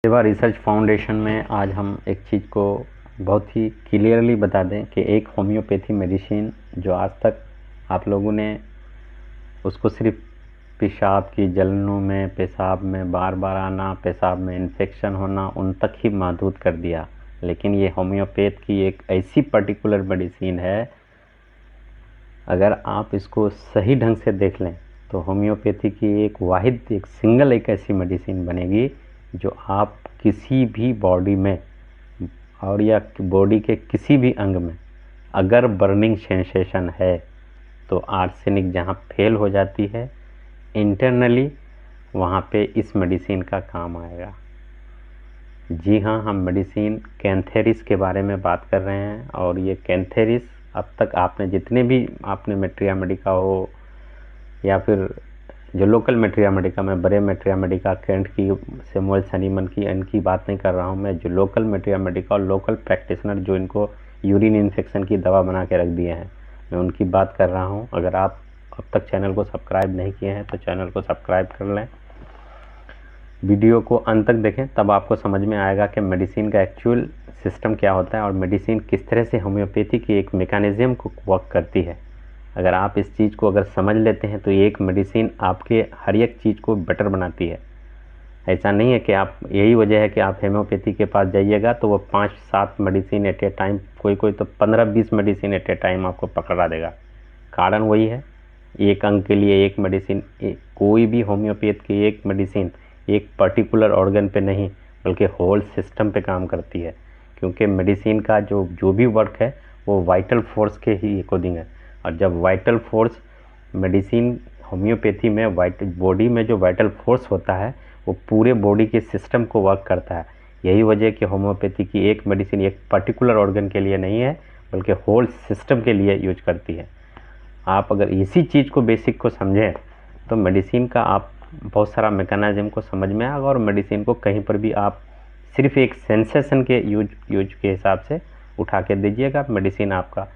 Shiva research foundation में आज हम एक चीज़ को बहुत ही क्लियरली बता दें कि एक होम्योपैथी मेडिसिन जो आज तक आप लोगों ने उसको सिर्फ पेशाब की जलनों में, पेशाब में बार बार आना, पेशाब में इन्फेक्शन होना, उन तक ही महदूद कर दिया। लेकिन ये होम्योपैथ की एक ऐसी पर्टिकुलर मेडिसिन है, अगर आप इसको सही ढंग से देख लें तो होम्योपैथी की एक सिंगल एक ऐसी मेडिसिन बनेगी जो आप किसी भी बॉडी में और या बॉडी के किसी भी अंग में अगर बर्निंग सेंसेशन है तो आर्सेनिक जहाँ फेल हो जाती है इंटरनली, वहाँ पे इस मेडिसिन का काम आएगा। जी हाँ, हम मेडिसिन कैंथेरिस के बारे में बात कर रहे हैं। और ये कैंथेरिस अब तक आपने जितने भी आपने मेट्रिया मेडिका हो या फिर जो लोकल मेट्रिया मेडिका में, बड़े मेट्रिया मेडिका कैंट की, सैमुअल सनीमन की, इनकी बात नहीं कर रहा हूँ मैं। जो लोकल मेट्रिया मेडिका और लोकल प्रैक्टिशनर जो इनको यूरिन इन्फेक्शन की दवा बना के रख दिए हैं, मैं उनकी बात कर रहा हूँ। अगर आप अब तक चैनल को सब्सक्राइब नहीं किए हैं तो चैनल को सब्सक्राइब कर लें, वीडियो को अंत तक देखें, तब आपको समझ में आएगा कि मेडिसिन का एक्चुअल सिस्टम क्या होता है और मेडिसिन किस तरह से होम्योपैथी की एक मैकेनिज्म को वर्क करती है। अगर आप इस चीज़ को अगर समझ लेते हैं तो एक मेडिसिन आपके हर एक चीज़ को बेटर बनाती है। ऐसा नहीं है कि आप, यही वजह है कि आप होम्योपैथी के पास जाइएगा तो वो 5-7 मेडिसिन एट ए टाइम, कोई तो 15-20 मेडिसिन एट ए टाइम आपको पकड़ा देगा। कारण वही है, एक अंग के लिए एक मेडिसिन। कोई भी होम्योपैथ की एक मेडिसिन एक पर्टिकुलर ऑर्गन पे नहीं बल्कि होल सिस्टम पे काम करती है, क्योंकि मेडिसिन का जो भी वर्क है वो वाइटल फोर्स के ही अकॉर्डिंग है। और जब वाइटल फोर्स मेडिसिन होम्योपैथी में बॉडी में जो वाइटल फोर्स होता है वो पूरे बॉडी के सिस्टम को वर्क करता है। यही वजह कि होम्योपैथी की एक मेडिसिन एक पर्टिकुलर ऑर्गन के लिए नहीं है बल्कि होल सिस्टम के लिए यूज करती है। आप अगर इसी चीज़ को, बेसिक को समझें तो मेडिसिन का आप बहुत सारा मैकेनिज्म को समझ में आएगा। और मेडिसिन को कहीं पर भी आप सिर्फ एक सेंसेशन के यूज के हिसाब से उठा के दीजिएगा, मेडिसिन आपका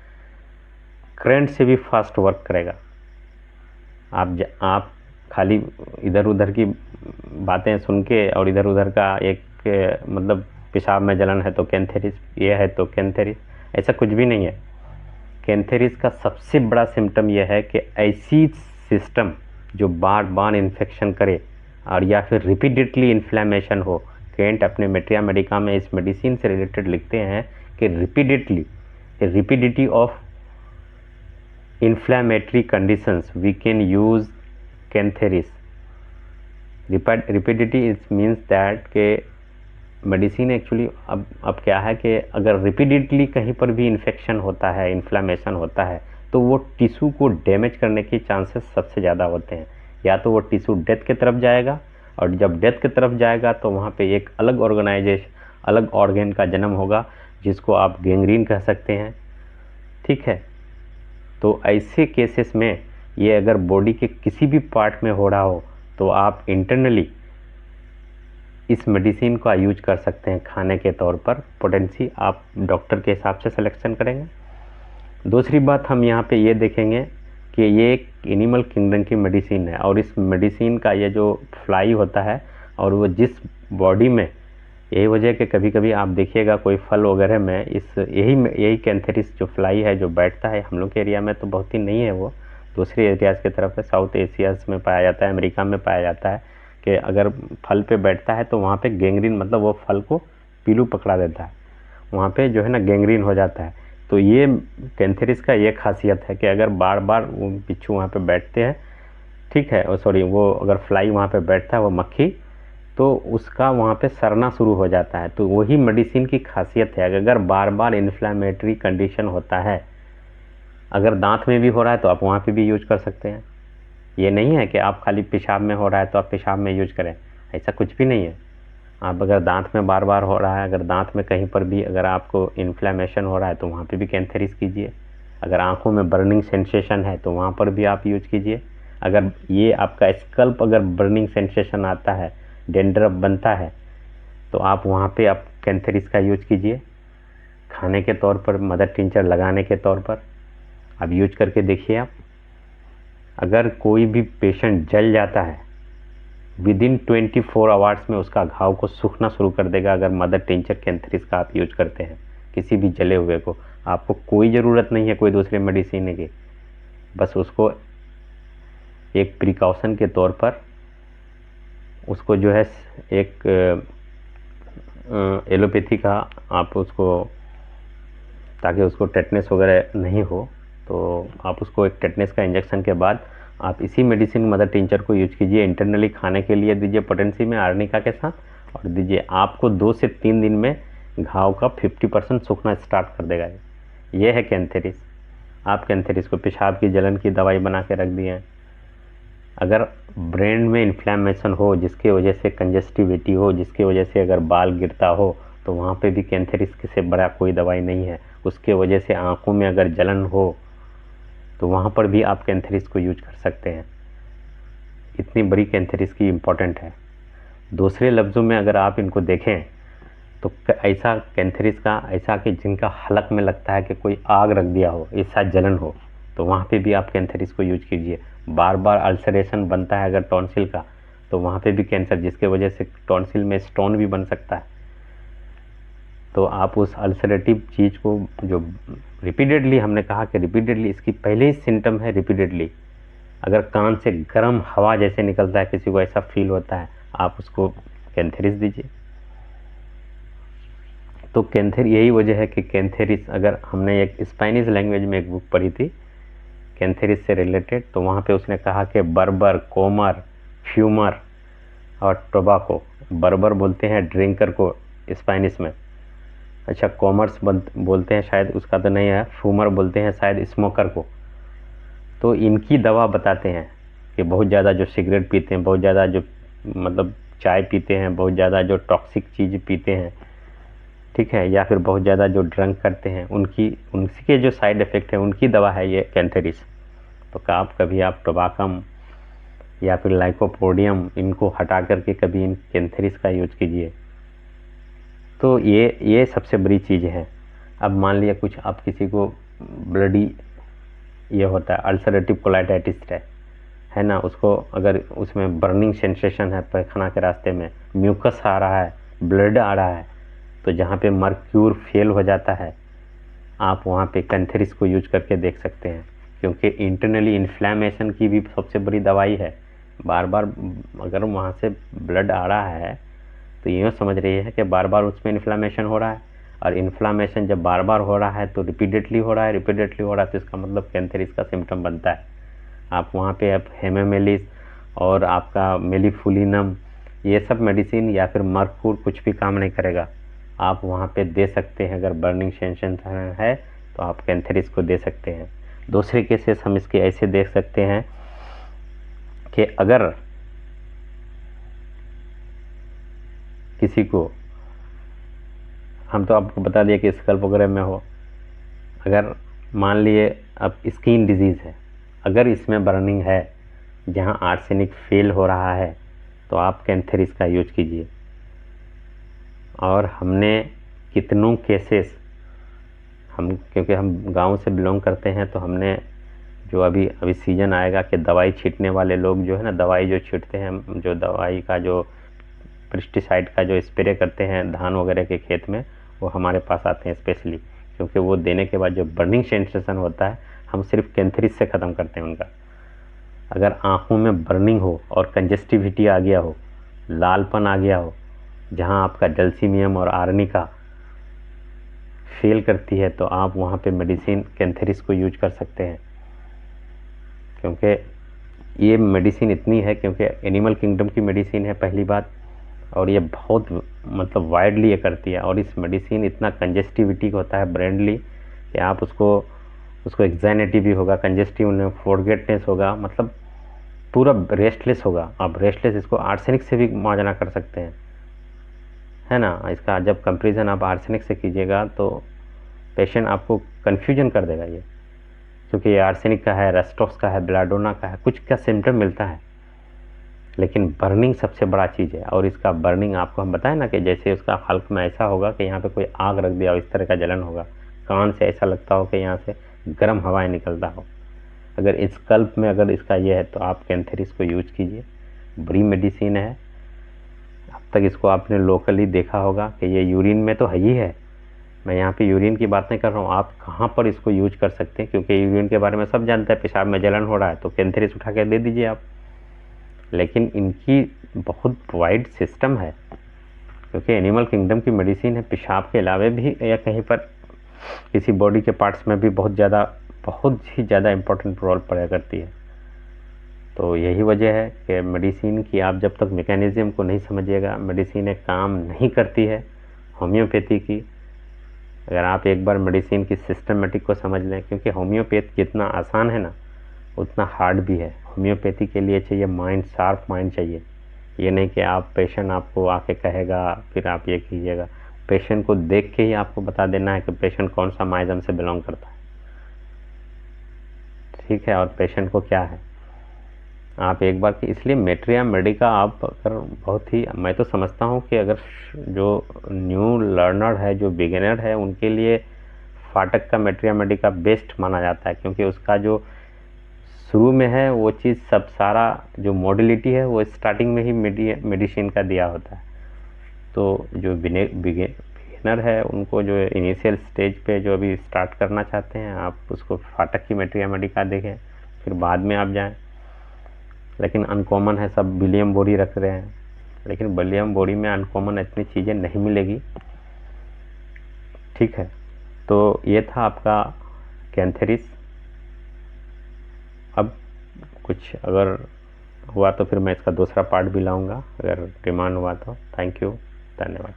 करंट से भी फास्ट वर्क करेगा। आप खाली इधर उधर की बातें सुन के और इधर उधर का एक मतलब पेशाब में जलन है तो कैंथेरिस, ये है तो कैंथेरिस, ऐसा कुछ भी नहीं है। कैंथेरिस का सबसे बड़ा सिम्टम यह है कि ऐसी सिस्टम जो बार बार इन्फेक्शन करे और या फिर रिपीटेडली इन्फ्लेमेशन हो। केंट अपने मेट्रिया मेडिका में इस मेडिसिन से रिलेटेड लिखते हैं कि rapidity of inflammatory conditions we can use cantharis. Rapidity it means that के मेडिसिन एक्चुअली अब क्या है कि अगर रिपीटेडली कहीं पर भी इन्फेक्शन होता है, इन्फ्लेमेशन होता है, तो वो टिश्यू को डैमेज करने के चांसेस सबसे ज़्यादा होते हैं। या तो वो टिश्यू डेथ की तरफ जाएगा, और जब डेथ की तरफ जाएगा तो वहाँ पे एक अलग अलग ऑर्गन का जन्म होगा जिसको आप गैंग्रीन कह सकते हैं। ठीक है, तो ऐसे केसेस में ये अगर बॉडी के किसी भी पार्ट में हो रहा हो तो आप इंटरनली इस मेडिसिन का यूज कर सकते हैं खाने के तौर पर। पोटेंसी आप डॉक्टर के हिसाब से सिलेक्शन करेंगे। दूसरी बात हम यहाँ पे ये देखेंगे कि ये एक एनिमल किंगडम की मेडिसिन है, और इस मेडिसिन का ये जो फ्लाई होता है और वो जिस बॉडी में, यही वजह कि कभी कभी आप देखिएगा कोई फल वगैरह में यही कैंथेरिस जो फ्लाई है जो बैठता है। हम लोग के एरिया में तो बहुत ही नहीं है, वो दूसरे एरियाज़ की तरफ है, साउथ एशिया में पाया जाता है, अमेरिका में पाया जाता है कि अगर फल पे बैठता है तो वहाँ पे गैंग्रीन, मतलब वो फल को पीलू पकड़ा देता है, वहाँ पे जो है ना गैंग्रीन हो जाता है। तो ये कैंथेरिस का ये खासियत है कि अगर बार बार वो बिच्छू वहाँ पे बैठते हैं, ठीक है, सॉरी, वो अगर फ्लाई वहाँ पे बैठता है, वो मक्खी, तो उसका वहाँ पे सड़ना शुरू हो जाता है। तो वही मेडिसिन की खासियत है। अगर बार बार इन्फ्लेमेटरी कंडीशन होता है, अगर दांत में भी हो रहा है तो आप वहाँ पे भी यूज कर सकते हैं। ये नहीं है कि आप खाली पेशाब में हो रहा है तो आप पेशाब में यूज करें, ऐसा कुछ भी नहीं है। आप अगर दांत में बार बार हो रहा है, अगर दांत में कहीं पर भी अगर आपको इन्फ्लेमेशन हो रहा है तो वहाँ पे भी कैंथेरिस कीजिए। अगर आंखों में बर्निंग सेंसेशन है तो वहाँ पर भी आप यूज कीजिए। अगर ये आपका स्कल्प अगर बर्निंग सेंसेशन आता है, डेंड्रफ बनता है, तो आप वहाँ पे आप कैंथेरिस का यूज कीजिए खाने के तौर पर, मदर टिंचर लगाने के तौर पर आप यूज करके देखिए। आप अगर कोई भी पेशेंट जल जाता है, विदिन 24 आवर्स में उसका घाव को सूखना शुरू कर देगा। अगर मदर टिंचर कैंथेरिस का आप यूज करते हैं किसी भी जले हुए को, आपको कोई ज़रूरत नहीं है कोई दूसरे मेडिसिन की, बस उसको एक प्रिकॉशन के तौर पर उसको जो है एक एलोपैथी का आप उसको, ताकि उसको टेटनेस वगैरह नहीं हो, तो आप उसको एक टेटनेस का इंजेक्शन के बाद आप इसी मेडिसिन मदर टिंचर को यूज कीजिए। इंटरनली खाने के लिए दीजिए पोटेंसी में आर्निका के साथ, और दीजिए, आपको 2 से 3 दिन में घाव का 50% सूखना स्टार्ट कर देगा। ये है कैंथेरिस। आप कैंथेरिस को पेशाब की जलन की दवाई बना के रख दिए। अगर ब्रेन में इन्फ्लेमेशन हो, जिसकी वजह से कंजस्टिविटी हो, जिसकी वजह से अगर बाल गिरता हो, तो वहाँ पे भी कैंथेरिस से बड़ा कोई दवाई नहीं है। उसके वजह से आँखों में अगर जलन हो, तो वहाँ पर भी आप कैंथेरिस को यूज कर सकते हैं। इतनी बड़ी कैंथेरिस की इम्पोर्टेंट है। दूसरे लफ्ज़ों में अगर आप इनको देखें तो ऐसा कैंथेरिस का ऐसा कि जिनका हलक में लगता है कि कोई आग रख दिया हो, ऐसा जलन हो, तो वहाँ पे भी आप कैंथेरिस को यूज कीजिए। बार बार अल्सरेशन बनता है अगर टॉन्सिल का, तो वहाँ पे भी कैंसर, जिसके वजह से टॉन्सिल में स्टोन भी बन सकता है, तो आप उस अल्सरेटिव चीज़ को जो रिपीटेडली, हमने कहा कि रिपीटेडली, इसकी पहले ही सिम्टम है रिपीटेडली, अगर कान से गर्म हवा जैसे निकलता है, किसी को ऐसा फील होता है, आप उसको कैंथेरिस दीजिए। तो कैंथेर, यही वजह है कि कैंथेरिस, अगर हमने एक स्पेनिश लैंग्वेज में एक बुक पढ़ी थी कैंथेरिस से रिलेटेड, तो वहाँ पे उसने कहा कि बर्बर, कोमर, फ्यूमर और टोबाको, बर्बर बोलते हैं ड्रिंकर को स्पेनिश में, अच्छा कॉमर्स बोलते हैं शायद, उसका तो नहीं है, फ्यूमर बोलते हैं शायद स्मोकर को। तो इनकी दवा बताते हैं कि बहुत ज़्यादा जो सिगरेट पीते हैं, बहुत ज़्यादा जो मतलब चाय पीते हैं, बहुत ज़्यादा जो टॉक्सिक चीज़ पीते हैं, ठीक है, या फिर बहुत ज़्यादा जो ड्रंक करते हैं, उनके जो साइड इफ़ेक्ट है, उनकी दवा है ये कैंथेरिस। तो आप कभी आप टोबाकम या फिर लाइकोपोडियम, इनको हटा करके कभी इन कैंथेरिस का यूज कीजिए। तो ये सबसे बड़ी चीज़ है। अब मान लिया कुछ आप किसी को ब्लडी ये होता है, अल्सरेटिव कोलाइटाइटिस है ना, उसको अगर उसमें बर्निंग सेंसेशन है पैखाना के रास्ते में, म्यूकस आ रहा है, ब्लड आ रहा है, तो जहाँ पे मर्क्यूर फेल हो जाता है, आप वहाँ पे कैंथेरिस को यूज करके देख सकते हैं, क्योंकि इंटरनली इन्फ्लेमेशन की भी सबसे बड़ी दवाई है। बार बार अगर वहाँ से ब्लड आ रहा है, तो यूँ समझ रही है कि बार बार उसमें इन्फ्लेमेशन हो रहा है, और इन्फ्लेमेशन जब बार बार हो रहा है तो रिपीटेडली हो रहा है, तो इसका मतलब कैंथेरिस का सिम्टम बनता है। आप वहाँ पे आप हेमामेलिस और आपका मेलिफुलिनम, ये सब मेडिसिन या फिर मर्क्यूर कुछ भी काम नहीं करेगा। आप वहाँ पे दे सकते हैं, अगर बर्निंग सेंसेशन है तो आप कैंथेरिस को दे सकते हैं। दूसरे केसेस हम इसके ऐसे देख सकते हैं कि अगर किसी को, हम तो आपको बता दिए कि स्कल्प वगैरह में हो, अगर मान लिए अब स्किन डिजीज़ है, अगर इसमें बर्निंग है, जहाँ आर्सेनिक फेल हो रहा है, तो आप कैंथेरिस का यूज कीजिए। और हमने कितनों केसेस, क्योंकि हम गांव से बिलोंग करते हैं, तो हमने जो अभी सीज़न आएगा कि दवाई छींटने वाले लोग जो है ना, दवाई जो छींटते हैं, जो दवाई का जो पेस्टिसाइड का जो स्प्रे करते हैं धान वगैरह के खेत में, वो हमारे पास आते हैं स्पेशली, क्योंकि वो देने के बाद जो बर्निंग सेंसेशन होता है, हम सिर्फ कैंथेरिस से ख़त्म करते हैं उनका। अगर आँखों में बर्निंग हो और कंजस्टिविटी आ गया हो, लालपन आ गया हो, जहाँ आपका जल्सीमियम और आर्निका फेल करती है, तो आप वहाँ पे मेडिसिन कैंथेरिस को यूज कर सकते हैं। क्योंकि ये मेडिसिन इतनी है, क्योंकि एनिमल किंगडम की मेडिसिन है पहली बात, और ये बहुत मतलब वाइडली ये करती है, और इस मेडिसिन इतना कंजस्टिविटी होता है ब्रेनली कि आप उसको एग्जाइनिटी भी होगा, कंजस्टिव फॉरगेटनेस होगा, मतलब पूरा रेस्टलेस होगा। आप रेस्टलेस, इसको आर्सेनिक से भी मुआवजा कर सकते हैं, है ना। इसका जब कंपेरिजन आप आर्सेनिक से कीजिएगा तो पेशेंट आपको कन्फ्यूजन कर देगा ये, क्योंकि ये आर्सेनिक का है, रेस्टॉक्स का है, बेलाडोना का है, कुछ का सिम्टम मिलता है, लेकिन बर्निंग सबसे बड़ा चीज़ है। और इसका बर्निंग आपको हम बताएं ना कि जैसे उसका हल्क में ऐसा होगा कि यहाँ पे कोई आग रख दिया हो, इस तरह का जलन होगा, कान से ऐसा लगता हो कि यहाँ से गर्म हवाएं निकलता हो। अगर स्कल्प में अगर इसका ये है, तो आप कैंथेरिस को यूज कीजिए। बुरी मेडिसिन है। अब तक इसको आपने लोकली देखा होगा कि ये यूरिन में तो है ही है। मैं यहाँ पे यूरिन की बात नहीं कर रहा हूँ, आप कहाँ पर इसको यूज कर सकते हैं, क्योंकि यूरिन के बारे में सब जानते हैं, पेशाब में जलन हो रहा है तो कैंथेरिस उठा के दे दीजिए आप। लेकिन इनकी बहुत वाइड सिस्टम है, क्योंकि एनिमल किंगडम की मेडिसिन है, पेशाब के अलावे भी या कहीं पर किसी बॉडी के पार्ट्स में भी बहुत ही ज़्यादा इम्पोर्टेंट रोल प्ले करती है। तो यही वजह है कि मेडिसिन की आप जब तक मैकेनिज्म को नहीं समझिएगा, मेडिसिन एक काम नहीं करती है होम्योपैथी की। अगर आप एक बार मेडिसिन की सिस्टमेटिक को समझ लें, क्योंकि होम्योपैथ जितना आसान है ना उतना हार्ड भी है। होम्योपैथी के लिए चाहिए माइंड, शार्प माइंड चाहिए। ये नहीं कि आप पेशेंट आपको आके कहेगा फिर आप ये कीजिएगा। पेशेंट को देख के ही आपको बता देना है कि पेशेंट कौन सा माइजम से बिलोंग करता है, ठीक है, और पेशेंट को क्या है। आप एक बार इसलिए मेट्रिया मेडिका आप अगर बहुत ही, मैं तो समझता हूँ कि अगर जो न्यू लर्नर है, जो बिगिनर है, उनके लिए फाटक का मेट्रिया मेडिका बेस्ट माना जाता है, क्योंकि उसका जो शुरू में है वो चीज़ सब सारा जो मॉडलिटी है वो स्टार्टिंग में ही मेडिसिन का दिया होता है। तो जो बिगिनर है उनको जो इनिशियल स्टेज पे जो अभी स्टार्ट करना चाहते हैं, आप उसको फाटक की मेट्रिया मेडिका देखें, फिर बाद में आप जाएं। लेकिन अनकॉमन है, सब विलियम बोरी रख रहे हैं, लेकिन विलियम बोरी में अनकॉमन इतनी चीज़ें नहीं मिलेगी, ठीक है। तो ये था आपका कैंथेरिस। अब कुछ अगर हुआ तो फिर मैं इसका दूसरा पार्ट भी लाऊंगा, अगर डिमांड हुआ तो। थैंक यू, धन्यवाद।